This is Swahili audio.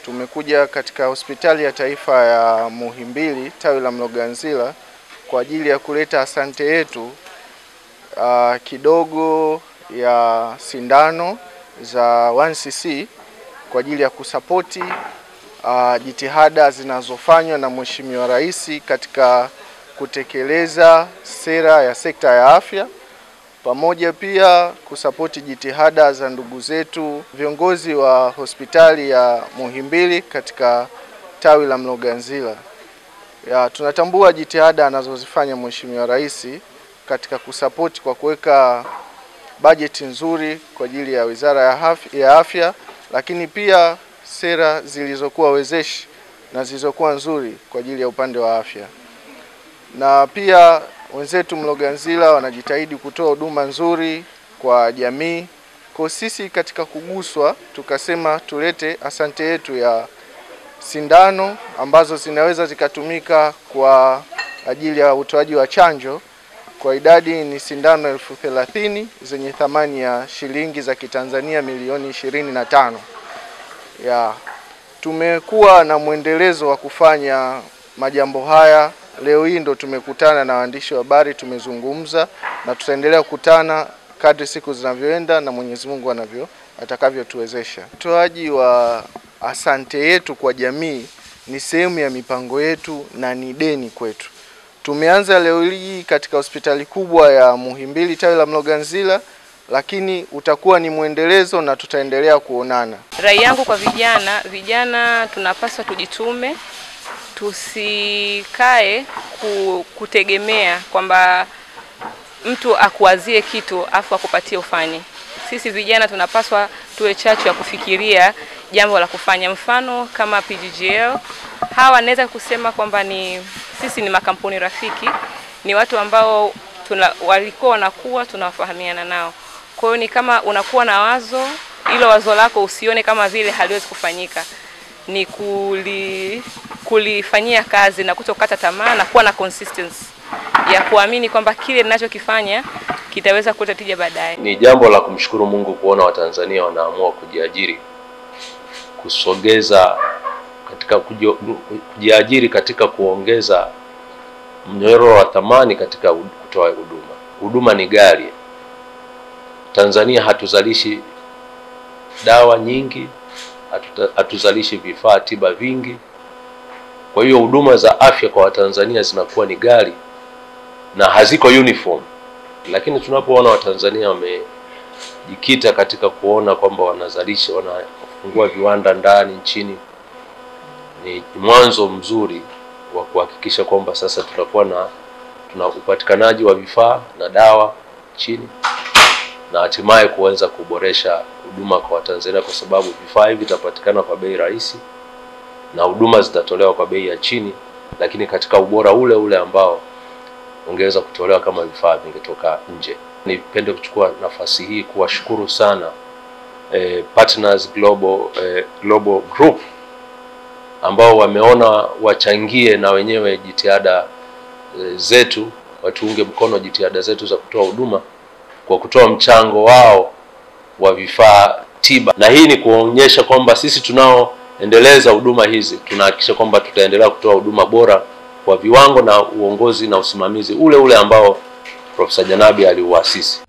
Tumekuja katika hospitali ya taifa ya Muhimbili tawi la Mloganzila kwa ajili ya kuleta asante yetu kidogo ya sindano za 1cc kwa ajili ya kusapoti jitihada zinazofanywa na Mheshimiwa Rais katika kutekeleza sera ya sekta ya afya, pamoja pia kusapoti jitihada za ndugu zetu viongozi wa hospitali ya Muhimbili katika tawi la Mloganzila. Tunatambua jitihada anazozifanya Mheshimiwa Rais katika kusapoti kwa kuweka bajeti nzuri kwa ajili ya Wizara ya Afya, lakini pia sera zilizokuwa wezeshi na zilizokuwa nzuri kwa ajili ya upande wa afya. Na pia wenzetu Mloganzila wanajitahidi kutoa huduma nzuri kwa jamii. Kwa sisi katika kuguswa tukasema tulete asante yetu ya sindano ambazo zinaweza zikatumika kwa ajili ya utoaji wa chanjo. Kwa idadi ni sindano 30,000 zenye thamani ya shilingi za Kitanzania milioni 25. Tumekuwa na mwendelezo wa kufanya majambo haya. Leo hii ndo tumekutana na waandishi wa habari, tumezungumza na tutaendelea kukutana kadri siku zinavyoenda na Mwenyezi Mungu atakavyotuwezesha. Utoaji wa asante yetu kwa jamii ni sehemu ya mipango yetu na ni deni kwetu. Tumeanza leo hii katika hospitali kubwa ya Muhimbili tawi la Mloganzila, lakini utakuwa ni mwendelezo na tutaendelea kuonana. Rai yangu kwa vijana tunapaswa tujitume, tusikae kutegemea kwamba mtu akuazie kitu afu akupatie ufanye. Sisi vijana tunapaswa tuwe chachu ya kufikiria jambo la kufanya. Mfano kama PGGL, hawa naweza kusema kwamba sisi ni makampuni rafiki, ni watu ambao walikuwa wanakuwa tunawafahamiana nao. Kwa hiyo ni kama unakuwa na wazo, ilo wazo lako usione kama vile haliwezi kufanyika. Ni kulifanyia kazi na kutokata tamaa na kuwa na consistency ya kuamini kwamba kile ninachokifanya kitaweza kuleta tija baadaye. Ni jambo la kumshukuru Mungu kuona Watanzania wanaamua kujiajiri, kusogeza katika kujiajiri katika kuongeza mnyororo wa thamani katika kutoa huduma. Huduma ni ghali. Tanzania hatuzalishi dawa nyingi, hatuzalishi vifaa tiba vingi. Kwa hiyo huduma za afya kwa Watanzania zinakuwa ni ghali na haziko uniform. Lakini tunapoona Watanzania wamejikita katika kuona kwamba wanazalisha, wanafungua viwanda ndani nchini, ni mwanzo mzuri wa kuhakikisha kwamba sasa tutakuwa tuna upatikanaji wa vifaa na dawa chini, na hatimaye kuanza kuboresha huduma kwa Watanzania, kwa sababu vifaa hivi vitapatikana kwa bei rahisi na huduma zitatolewa kwa bei ya chini, lakini katika ubora ule ambao ungeweza kutolewa kama vifaa vingetoka nje. Nipende kuchukua nafasi hii kuwashukuru sana Partners Global Group ambao wameona wachangie na wenyewe jitihada zetu, watuunge mkono jitihada zetu za kutoa huduma kwa kutoa mchango wao wa vifaa tiba. Na hii ni kuonyesha kwamba sisi tunaoendeleza huduma hizi tunahakikisha kwamba tutaendelea kutoa huduma bora kwa viwango na uongozi na usimamizi ule ambao Profesa Janabi aliuasisi.